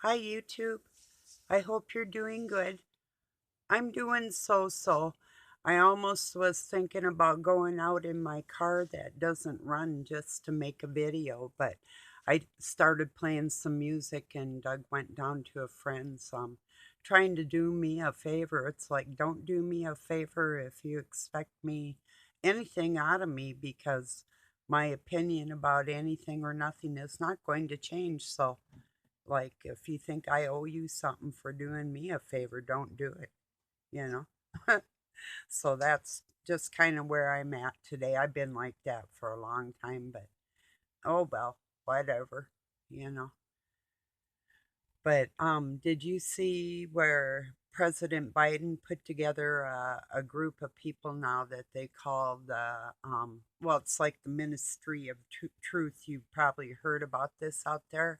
Hi, YouTube. I hope you're doing good. I'm doing so. I almost was thinking about going out in my car that doesn't run just to make a video, but I started playing some music and Doug went down to a friend's, trying to do me a favor. It's like, don't do me a favor if you expect me anything out of me because my opinion about anything or nothing is not going to change. So, like, if you think I owe you something for doing me a favor, don't do it, you know? So that's just kind of where I'm at today. I've been like that for a long time, but oh well, whatever, you know. But did you see where President Biden put together a group of people now that they call the well, it's like the Ministry of Truth. You've probably heard about this out there,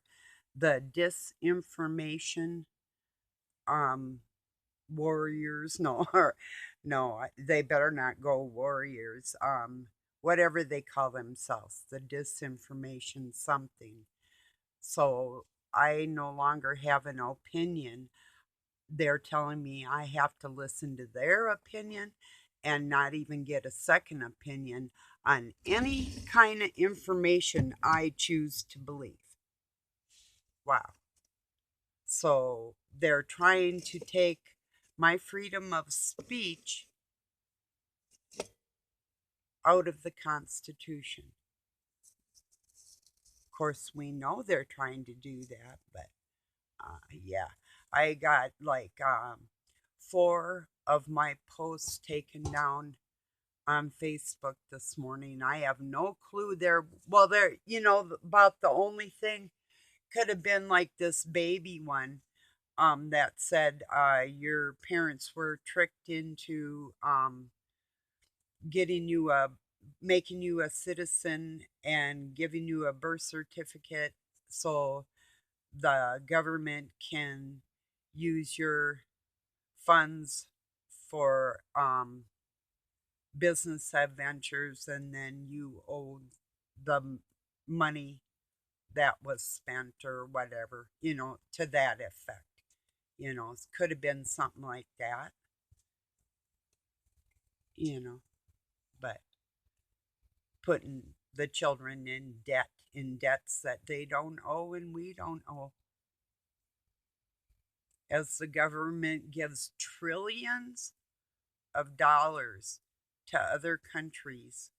the disinformation um warriors. No, no, they better not go warriors. Whatever they call themselves, the disinformation something. So I no longer have an opinion. They're telling me I have to listen to their opinion and not even get a second opinion on any kind of information I choose to believe. Wow. So they're trying to take my freedom of speech out of the Constitution. Of course, we know they're trying to do that, but yeah, I got like four of my posts taken down on Facebook this morning. I have no clue. Well, about the only thing could have been like this baby one that said your parents were tricked into getting you a making you a citizen and giving you a birth certificate so the government can use your funds for business adventures and then you owe the money that was spent or whatever, to that effect. It could have been something like that, you know, but putting the children in debts that they don't owe and we don't owe. As the government gives trillions of dollars to other countries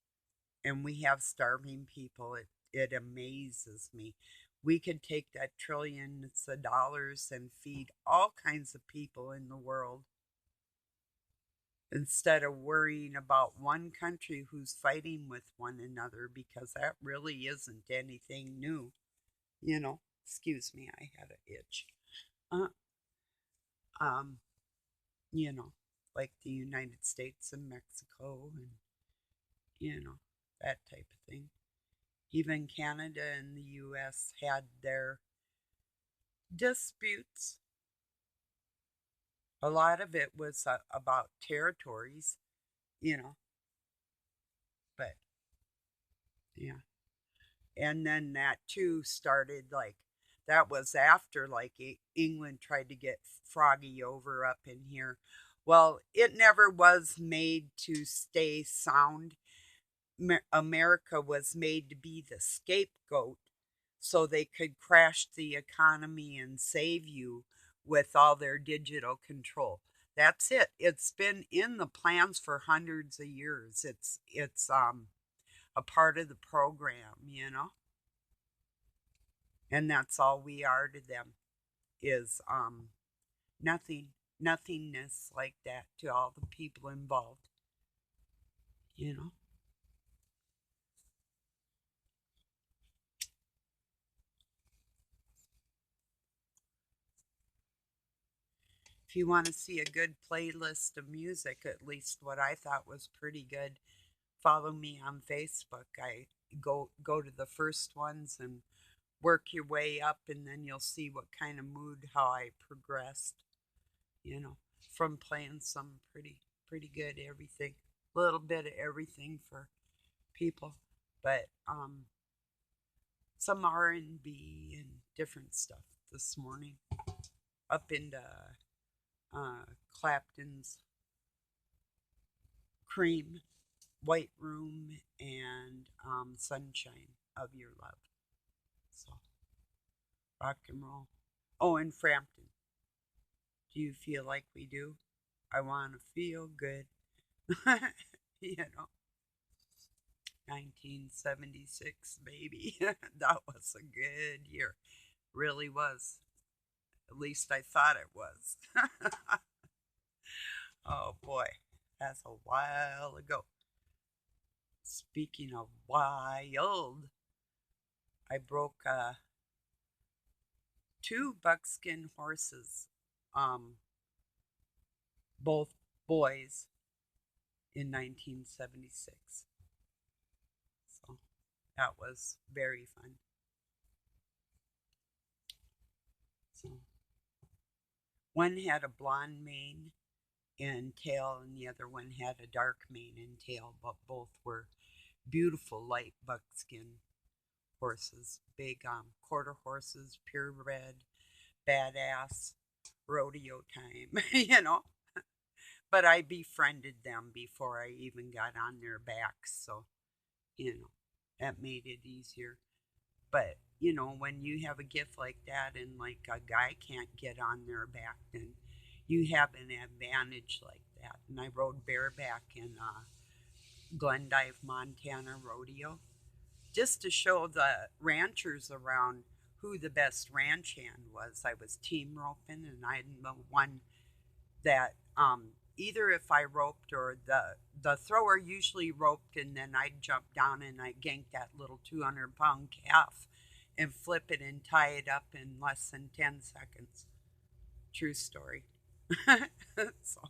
and we have starving people, it amazes me. We could take that trillions of dollars and feed all kinds of people in the world instead of worrying about one country who's fighting with one another because that really isn't anything new. Excuse me, I had an itch. Uh, um, you know, like the United States and Mexico and, that type of thing. Even Canada and the US had their disputes. A lot of it was about territories, you know, but yeah. And then that too started like, that was after like England tried to get Froggy over up in here. Well, it never was made to stay sound. America was made to be the scapegoat so they could crash the economy and save you with all their digital control. That's it. It's been in the plans for hundreds of years. It's a part of the program. And that's all we are to them is nothing, nothingness like that to all the people involved, you know. If you want to see a good playlist of music, at least what I thought was pretty good, follow me on Facebook. I go to the first ones and work your way up and then you'll see what kind of mood how I progressed, you know, from playing some pretty good everything. A little bit of everything for people, but some R&B and different stuff this morning. up into Clapton's Cream, White Room, and Sunshine of Your Love. So, rock and roll. Oh, and Frampton. Do you feel like we do? I want to feel good. you know, 1976, baby. that was a good year. Really was. At least I thought it was. oh boy, that's a while ago. Speaking of wild, I broke two buckskin horses, um, both boys, in 1976. So that was very fun. So one had a blonde mane and tail, and the other one had a dark mane and tail, but both were beautiful light buckskin horses, big quarter horses, purebred, badass, rodeo time, you know. But I befriended them before I even got on their backs, so that made it easier. But when you have a gift like that and like a guy can't get on their back, then you have an advantage like that. And I rode bareback in Glendive, Montana rodeo just to show the ranchers around who the best ranch hand was. I was team roping, and I'm the one that either if I roped or the thrower usually roped, and then I'd jump down and I'd gank that little 200-pound calf and flip it and tie it up in less than 10 seconds. True story. so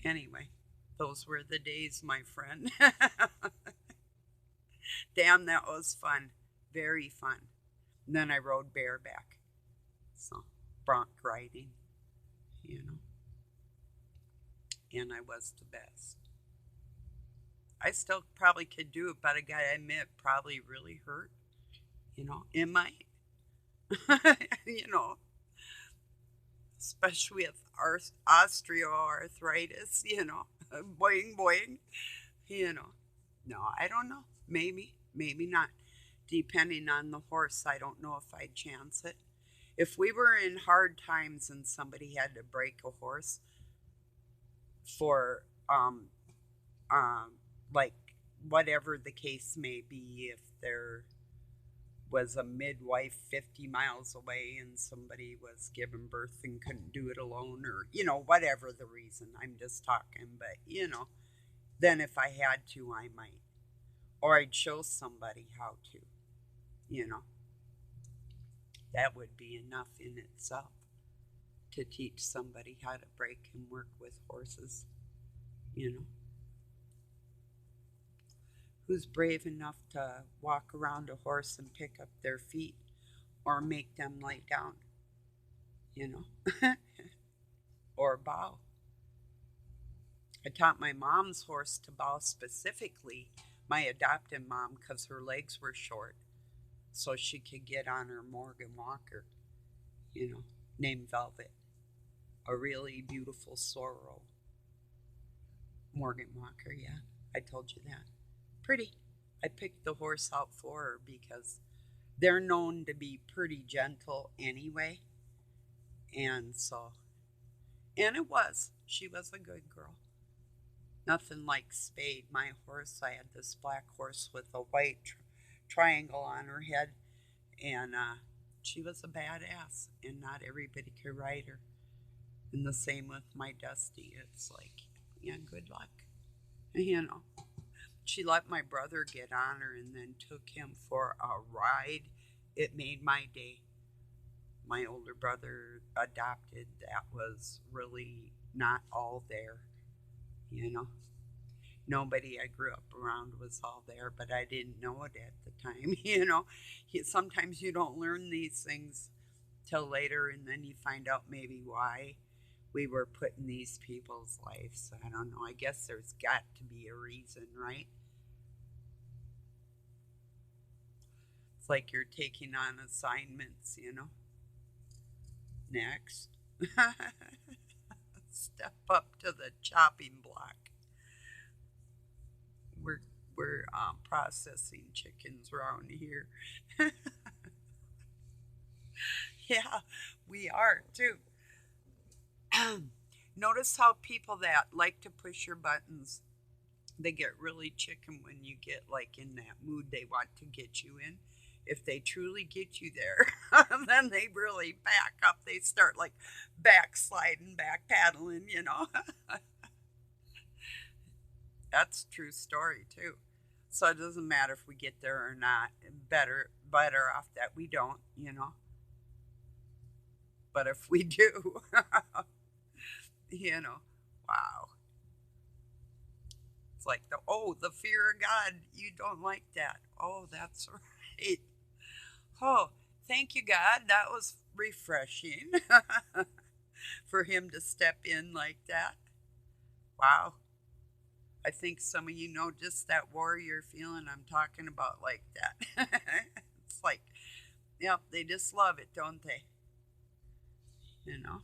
anyway, those were the days, my friend. Damn, that was fun. Very fun. And then I rode bareback. So, bronc riding, you know, and I was the best. I still probably could do it, but I gotta admit, probably really hurt. It might. you know, especially with osteoarthritis, boing, boing, you know. No, I don't know. Maybe, maybe not. Depending on the horse, I don't know if I'd chance it. If we were in hard times and somebody had to break a horse for, um, like, whatever the case may be, if there was a midwife 50 miles away and somebody was giving birth and couldn't do it alone, or, whatever the reason, I'm just talking, but, then if I had to, I might. Or I'd show somebody how to, you know. That would be enough in itself to teach somebody how to break and work with horses, you know. Who's brave enough to walk around a horse and pick up their feet or make them lay down, you know, or bow. I taught my mom's horse to bow specifically, my adopted mom, because her legs were short, so she could get on her Morgan Walker, named Velvet, a really beautiful sorrel. Morgan Walker, yeah, I told you that. Pretty. I picked the horse out for her because they're known to be pretty gentle anyway. And so, and it was. She was a good girl. Nothing like Spade, my horse. I had this black horse with a white triangle on her head, and she was a badass, and not everybody could ride her. And the same with my Dusty. It's like, yeah, good luck. You know, she let my brother get on her and then took him for a ride. It made my day. My older brother adopted, that was really not all there, you know. Nobody I grew up around was all there, but I didn't know it at the time, you know. Sometimes you don't learn these things till later, and then you find out maybe why we were put in these people's lives. I don't know. I guess there's got to be a reason, right? It's like you're taking on assignments, you know. Next. Step up to the chopping block. We're we're processing chickens around here. Yeah, we are too. Notice how people that like to push your buttons, they get really chicken when you get like in that mood they want to get you in. If they truly get you there, then they really back up. They start like backsliding, back paddling, you know. That's a true story too. So it doesn't matter if we get there or not. Better off that we don't, you know. But if we do, you know, wow. It's like the fear of God. You don't like that. Oh, that's right. Oh, thank you, God. That was refreshing for him to step in like that. Wow. I think some of you know just that warrior feeling I'm talking about like that. It's like, yep, they just love it, don't they? You know.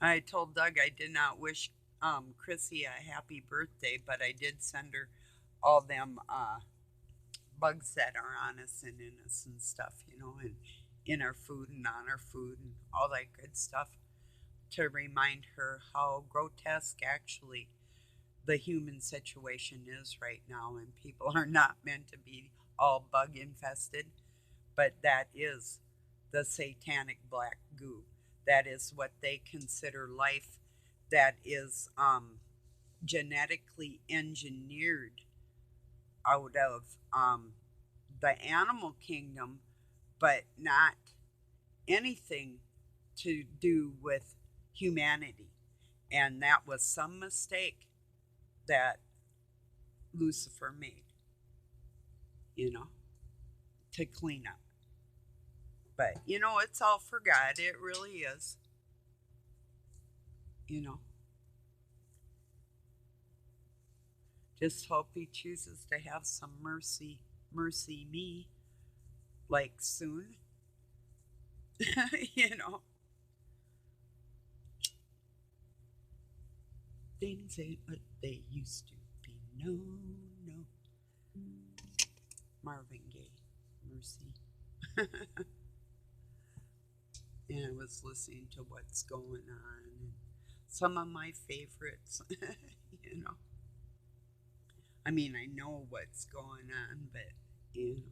I told Doug I did not wish Chrissy a happy birthday, but I did send her all them bugs that are on us and in us and stuff, you know, and in our food and on our food and all that good stuff to remind her how grotesque actually the human situation is right now. And people are not meant to be all bug infested, but that is the satanic black goo. That is what they consider life that is genetically engineered out of the animal kingdom, but not anything to do with humanity. And that was some mistake that Lucifer made, you know, to clean up. But, you know, it's all for God. It really is, you know. Just hope He chooses to have some mercy me, like soon, you know. Things ain't what they used to be. No, no. Marvin Gaye, Mercy. And I was listening to what's going on and some of my favorites, you know. I mean, I know what's going on, but, you know,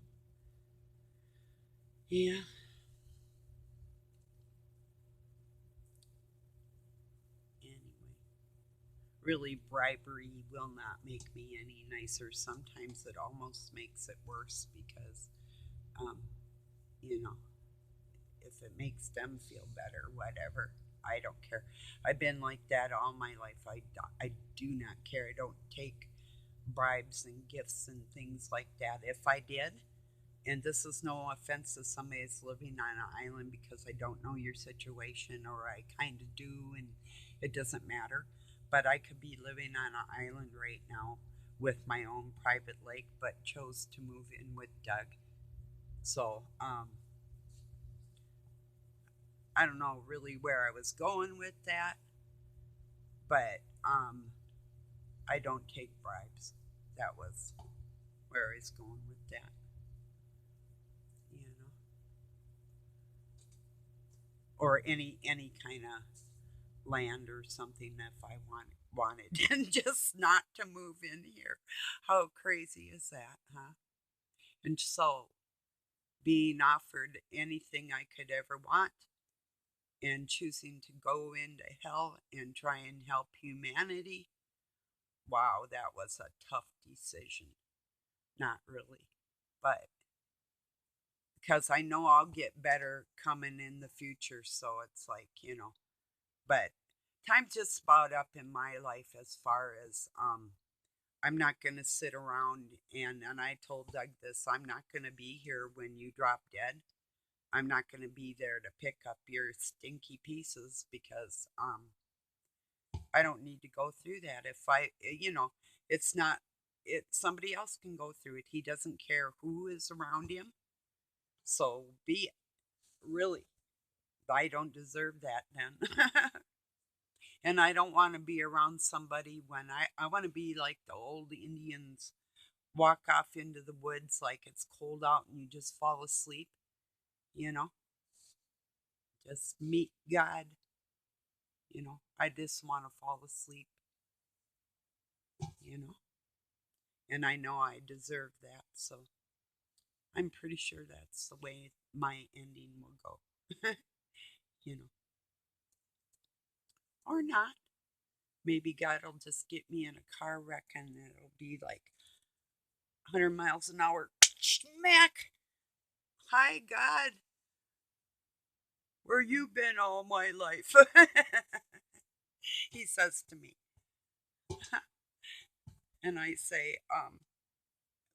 yeah. Anyway, really, bribery will not make me any nicer. Sometimes it almost makes it worse because, um, you know, if it makes them feel better, whatever. I don't care. I've been like that all my life. I do not care. I don't take bribes and gifts and things like that. If I did, and this is no offense to somebody that's living on an island because I don't know your situation or I kind of do and it doesn't matter. But I could be living on an island right now with my own private lake, but chose to move in with Doug. So, I don't know really where I was going with that, but I don't take bribes. That was where I was going with that, you know, or any kind of land or something if I wanted, and just not to move in here. How crazy is that, huh? And so being offered anything I could ever want and choosing to go into hell and try and help humanity. Wow, that was a tough decision. Not really. But because I know I'll get better coming in the future. So it's like, you know, but time's just about up in my life as far as I'm not going to sit around and I told Doug this, I'm not going to be here when you drop dead. I'm not going to be there to pick up your stinky pieces because I don't need to go through that. If I, you know, it's not, it, somebody else can go through it. He doesn't care who is around him. So be it. Really, I don't deserve that then. And I don't want to be around somebody when I want to be like the old Indians, walk off into the woods like it's cold out and you just fall asleep, you know, just meet God, I just want to fall asleep, you know, and I know I deserve that. So I'm pretty sure that's the way my ending will go, you know, or not. Maybe God will just get me in a car wreck and it'll be like 100 miles an hour. Smack! Hi, God. Where you been all my life? He says to me. And I say,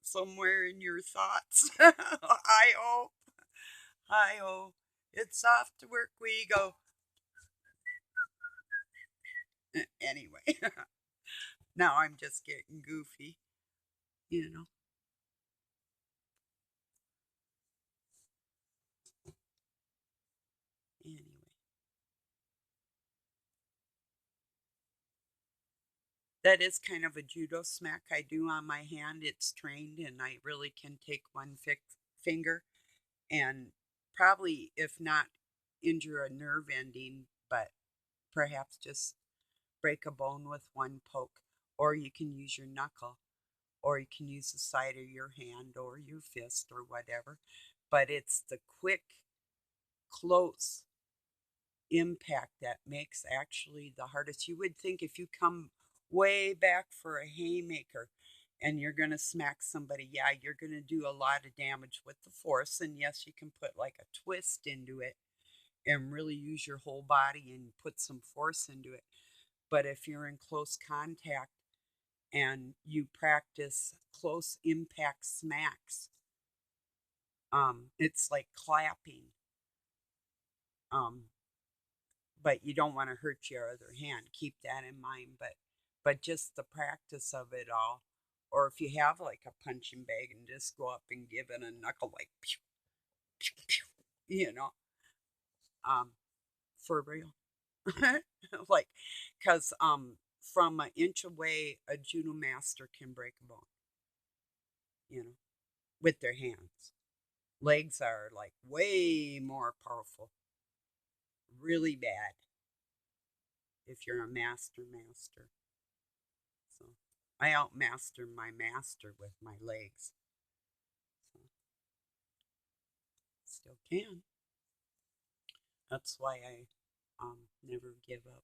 somewhere in your thoughts. I hope. I hope. It's off to work we go. Anyway, now I'm just getting goofy, you know. Anyway, that is kind of a judo smack I do on my hand. It's trained, and I really can take one finger and probably, if not injure a nerve ending, but perhaps just break a bone with one poke. Or you can use your knuckle, or you can use the side of your hand or your fist or whatever. But it's the quick, close impact that makes actually the hardest. You would think if you come way back for a haymaker and you're going to smack somebody, yeah, you're going to do a lot of damage with the force. And yes, you can put like a twist into it and really use your whole body and put some force into it. But if you're in close contact and you practice close impact smacks, it's like clapping. Um, but you don't want to hurt your other hand. Keep that in mind. But just the practice of it all, or if you have like a punching bag and just go up and give it a knuckle like pew, pew, pew, for real, like because from an inch away a judo master can break a bone, you know, with their hands. Legs are like way more powerful, really bad if you're a master. So I outmaster my master with my legs. So still can. That's why I never give up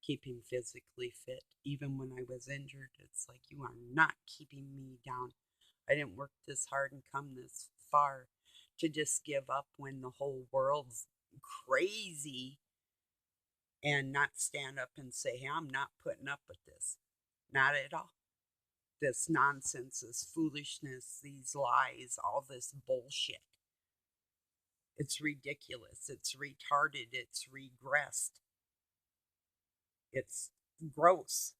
keeping physically fit. Even when I was injured, it's like you are not keeping me down. I didn't work this hard and come this far to just give up when the whole world's crazy and not stand up and say, hey, I'm not putting up with this. Not at all. This nonsense, this foolishness, these lies, all this bullshit. It's ridiculous. It's retarded. It's regressed. It's gross.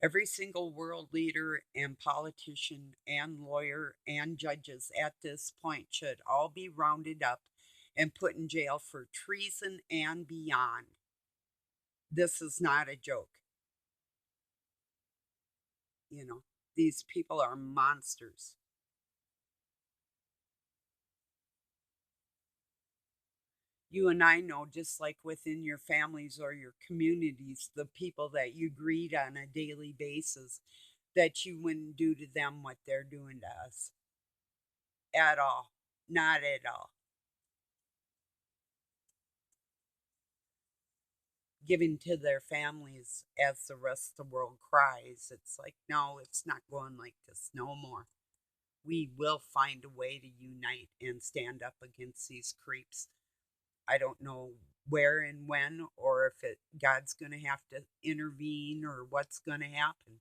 Every single world leader and politician and lawyer and judges at this point should all be rounded up and put in jail for treason and beyond. This is not a joke. You know, these people are monsters. You and I know, just like within your families or your communities, the people that you greet on a daily basis, that you wouldn't do to them what they're doing to us at all. Not at all. Giving to their families as the rest of the world cries. It's like, no, it's not going like this no more. We will find a way to unite and stand up against these creeps. I don't know where and when, or if God's going to have to intervene or what's going to happen,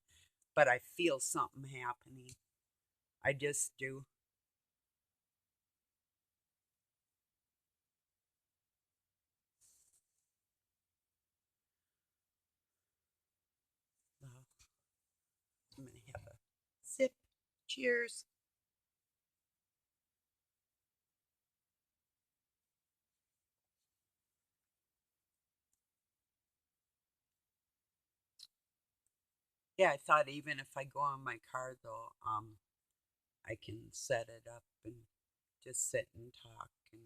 but I feel something happening. I just do. Uh, I'm going to have a sip. Cheers. Yeah, I thought even if I go on my car though, I can set it up and just sit and talk and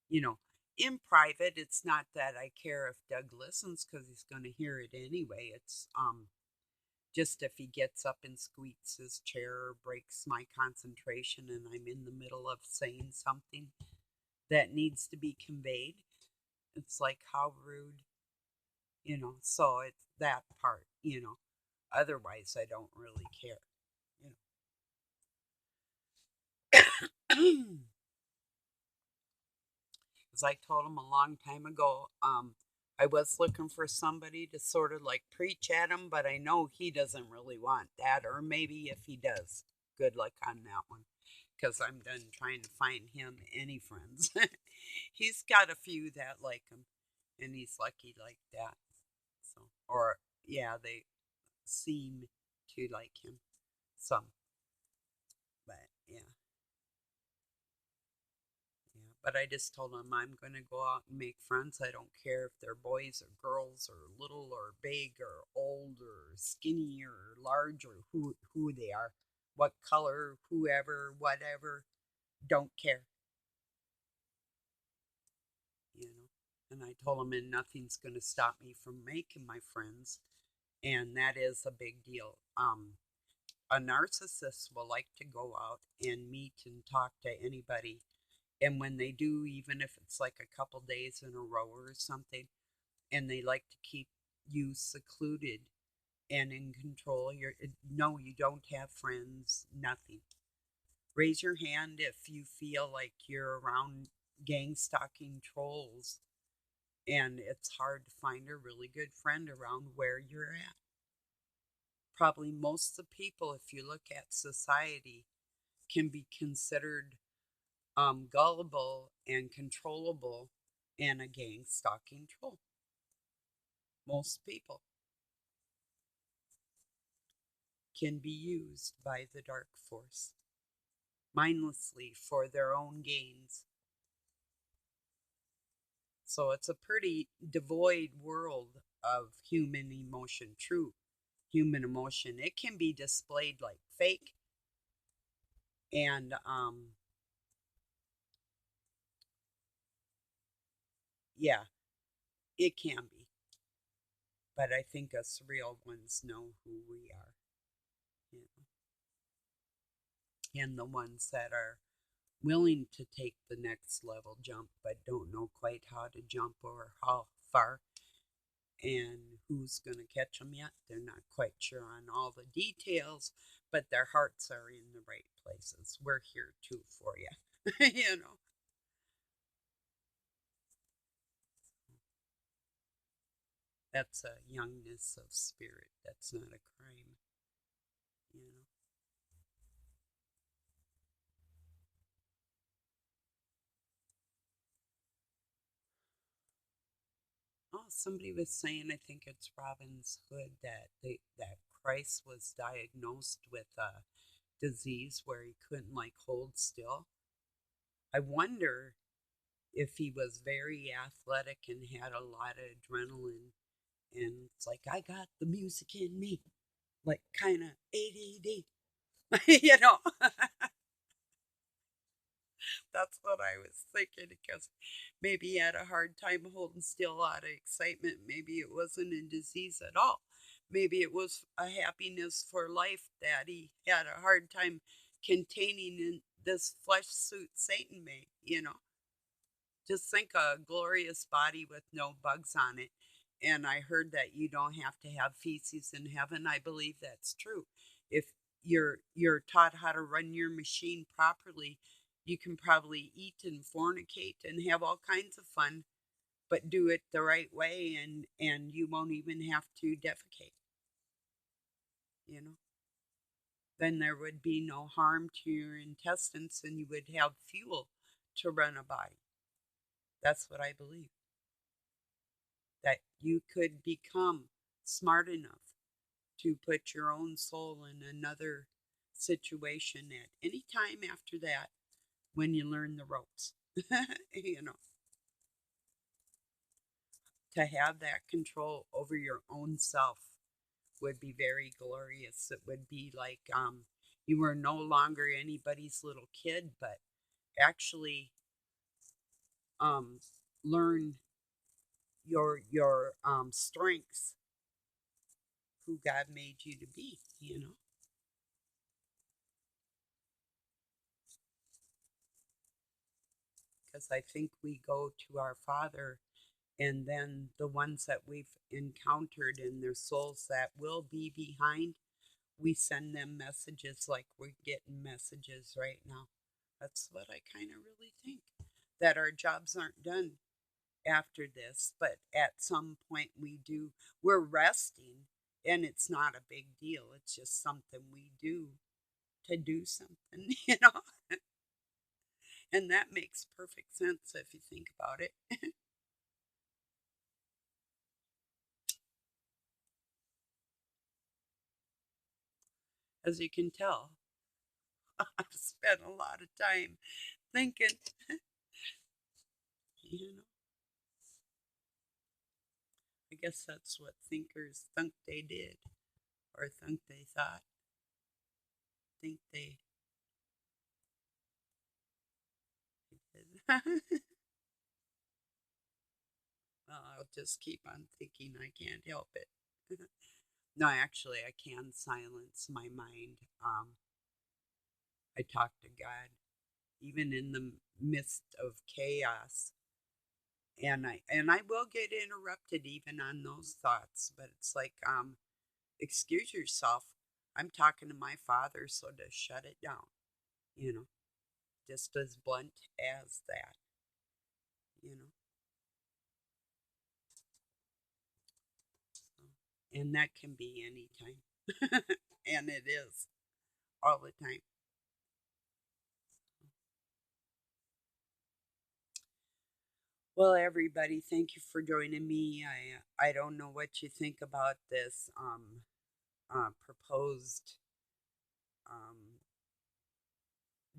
you know, in private, it's not that I care if Doug listens because he's going to hear it anyway. It's just if he gets up and squeaks his chair or breaks my concentration and I'm in the middle of saying something that needs to be conveyed, it's like how rude, So it's that part. Otherwise, I don't really care, you know. As I told him a long time ago, I was looking for somebody to sort of like preach at him, but I know he doesn't really want that. Or maybe if he does, good luck on that one. Because I'm done trying to find him any friends. He's got a few that like him, and he's lucky like that. So, or yeah, they seem to like him some, but yeah. Yeah, but I just told them I'm going to go out and make friends. I don't care if they're boys or girls or little or big or old or skinny or large or who they are, what color, whoever, whatever. Don't care, you know. And I told them, and nothing's going to stop me from making my friends, and that is a big deal. A narcissist will like to go out and meet and talk to anybody. And when they do, even if it's like a couple days in a row or something, and they like to keep you secluded and in control, no, you don't have friends, nothing. Raise your hand if you feel like you're around gang stalking trolls and it's hard to find a really good friend around where you're at. Probably most of the people, if you look at society, can be considered gullible and controllable and a gang stalking troll. Most people can be used by the dark force mindlessly for their own gains. So it's a pretty devoid world of human emotion, true human emotion. It can be displayed like fake, and yeah, it can be. But I think us real ones know who we are, you and the ones that are willing to take the next level jump but don't know quite how to jump or how far and who's going to catch them yet. They're not quite sure on all the details, but their hearts are in the right places. We're here too for you. you know, that's a youngness of spirit. That's not a crime, you know. Oh, somebody was saying, I think it's Robin's Hood, that Christ was diagnosed with a disease where he couldn't like hold still. I wonder if he was very athletic and had a lot of adrenaline, and it's like I got the music in me, like kind of ADD. you know, that's what I was thinking because maybe he had a hard time holding still out of excitement. Maybe it wasn't a disease at all. Maybe it was a happiness for life that he had a hard time containing in this flesh suit Satan made. Just think a glorious body with no bugs on it. And I heard that you don't have to have feces in heaven. I believe that's true. If you're taught how to run your machine properly, you can probably eat and fornicate and have all kinds of fun, but do it the right way and you won't even have to defecate, you know. Then there would be no harm to your intestines and you would have fuel to run a body. That's what I believe. That you could become smart enough to put your own soul in another situation at any time after that when you learn the ropes. you know, to have that control over your own self would be very glorious. It would be like you were no longer anybody's little kid, but actually um, learn your strengths, who God made you to be. Because I think we go to our Father, and then the ones that we've encountered and their souls that will be behind, we send them messages like we're getting messages right now. That's what I kind of really think. That our jobs aren't done after this, but at some point we do. We're resting, and it's not a big deal. It's just something we do to do something, and that makes perfect sense if you think about it. As you can tell, I've spent a lot of time thinking, you know, I guess that's what thinkers think they did, or think they thought, think they did. Well, I'll just keep on thinking. I can't help it. No, actually, I can silence my mind. I talk to God, even in the midst of chaos, and I will get interrupted even on those thoughts. But it's like, excuse yourself. I'm talking to my Father, so to shut it down. You know, just as blunt as that. You know, and that can be anytime, and it is all the time. Well, everybody, thank you for joining me. I don't know what you think about this proposed um,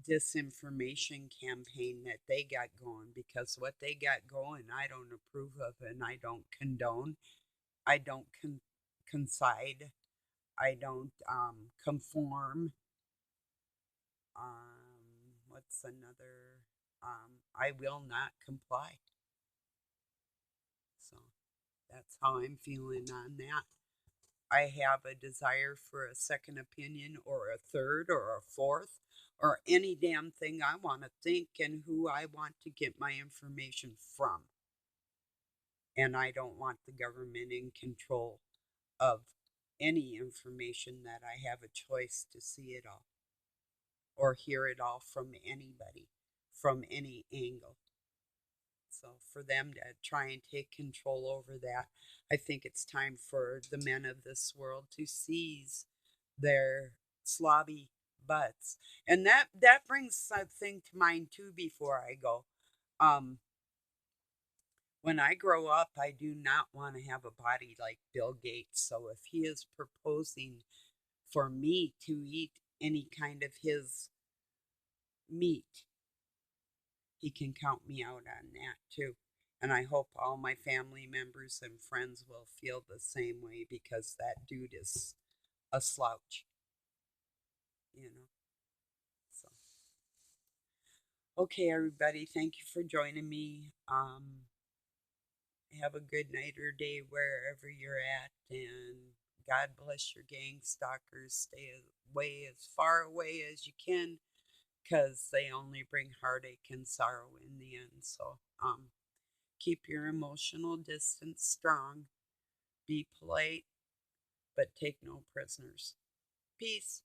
disinformation campaign that they got going, because what they got going, I don't approve of, and I don't condone. I don't concede. I don't conform. What's another? I will not comply. So that's how I'm feeling on that. I have a desire for a second opinion, or a third, or a fourth, or any damn thing I want to think, and who I want to get my information from. And I don't want the government in control of any information, that I have a choice to see it all or hear it all from anybody, from any angle. So for them to try and take control over that, I think it's time for the men of this world to seize their slobby butts. And that brings something to mind too before I go. Um, when I grow up, I do not want to have a body like Bill Gates. So if he is proposing for me to eat any kind of his meat, he can count me out on that too. And I hope all my family members and friends will feel the same way, because that dude is a slouch, you know. So, okay, everybody, thank you for joining me. Have a good night or day wherever you're at, and God bless your gang stalkers. Stay away, as far away as you can, because they only bring heartache and sorrow in the end. So, keep your emotional distance strong. Be polite, but take no prisoners. Peace.